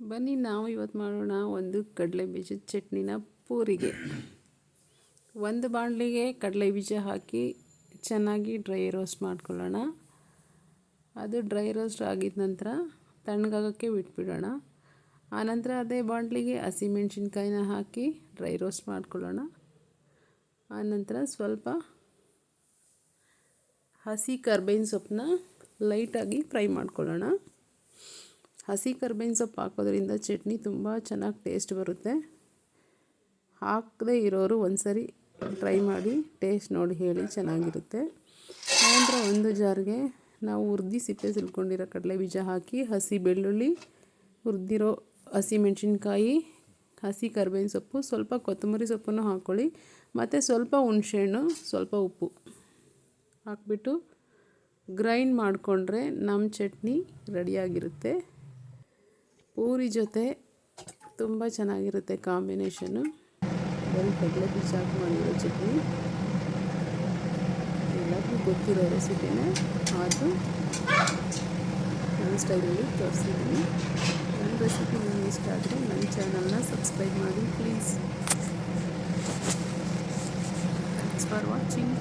ಬನ್ನಿ ನಾವು ಇವತ್ತು ಮಾಡೋಣ ಒಂದು ಕಡಲೆ ಬೀಜದ ಚಟ್ನಿನ ಪೂರಿಗೆ. ಒಂದು ಬಾಣಲಿಗೆ ಕಡಲೆ ಬೀಜ ಹಾಕಿ ಚೆನ್ನಾಗಿ ಡ್ರೈ ರೋಸ್ಟ್ ಮಾಡ್ಕೊಳ್ಳೋಣ. ಅದು ಡ್ರೈ ರೋಸ್ಟ್ ಆಗಿದ ನಂತರ ತಣ್ಣಗಾಗೋಕ್ಕೆ ಬಿಟ್ಬಿಡೋಣ. ಆನಂತರ ಅದೇ ಬಾಣಲಿಗೆ ಹಸಿಮೆಣ್ಸಿನ್ಕಾಯಿನ ಹಾಕಿ ಡ್ರೈ ರೋಸ್ಟ್ ಮಾಡ್ಕೊಳ್ಳೋಣ. ಆನಂತರ ಸ್ವಲ್ಪ ಹಸಿ ಕರ್ಬೇವಿನ ಸೊಪ್ಪನ್ನ ಲೈಟಾಗಿ ಫ್ರೈ ಮಾಡ್ಕೊಳ್ಳೋಣ. ಹಸಿ ಕರ್ಬೇವಿನ ಸೊಪ್ಪು ಹಾಕೋದ್ರಿಂದ ಚಟ್ನಿ ತುಂಬ ಚೆನ್ನಾಗಿ ಟೇಸ್ಟ್ ಬರುತ್ತೆ. ಹಾಕದೇ ಇರೋರು ಒಂದ್ಸರಿ ಟ್ರೈ ಮಾಡಿ ಟೇಸ್ಟ್ ನೋಡಿ ಹೇಳಿ, ಚೆನ್ನಾಗಿರುತ್ತೆ. ಆನಂತರ ಒಂದು ಜಾರ್ಗೆ ನಾವು ಹುರಿದು ಸಿಪ್ಪೆ ಸುಲ್ಕೊಂಡಿರೋ ಕಡಲೆ ಬೀಜ ಹಾಕಿ, ಹಸಿ ಬೆಳ್ಳುಳ್ಳಿ, ಹುರಿದಿರೋ ಹಸಿ ಮೆಣಸಿನ್ಕಾಯಿ, ಹಸಿ ಕರ್ಬೇವಿನ ಸೊಪ್ಪು, ಸ್ವಲ್ಪ ಕೊತ್ತಂಬರಿ ಸೊಪ್ಪನ್ನು ಹಾಕ್ಕೊಳ್ಳಿ, ಮತ್ತು ಸ್ವಲ್ಪ ಹುಣಸೆಹಣ್ಣು, ಸ್ವಲ್ಪ ಉಪ್ಪು ಹಾಕ್ಬಿಟ್ಟು ಗ್ರೈಂಡ್ ಮಾಡಿಕೊಂಡ್ರೆ ನಮ್ಮ ಚಟ್ನಿ ರೆಡಿಯಾಗಿರುತ್ತೆ. ಪೂರಿ ಜೊತೆ ತುಂಬ ಚೆನ್ನಾಗಿರುತ್ತೆ ಕಾಂಬಿನೇಷನ್ನು. ಬರೀ ಕಡಲೆ ಬೀಜ ಹಾಕಿ ಮಾಡಿರೋ ಚಟ್ನಿ ಎಲ್ಲರಿಗೂ ಗೊತ್ತಿರೋ ರೆಸಿಪಿನೇ, ಆದರೂ ನನ್ನ ಸ್ಟೈಲಲ್ಲಿ ತೋರಿಸಿದ್ದೀನಿ. ನನ್ನ ರೆಸಿಪಿ ನಿಮಗೆ ಇಷ್ಟ ಆದರೆ ನನ್ನ ಚಾನಲ್ನ ಸಬ್ಸ್ಕ್ರೈಬ್ ಮಾಡಿ ಪ್ಲೀಸ್. Thanks for watching.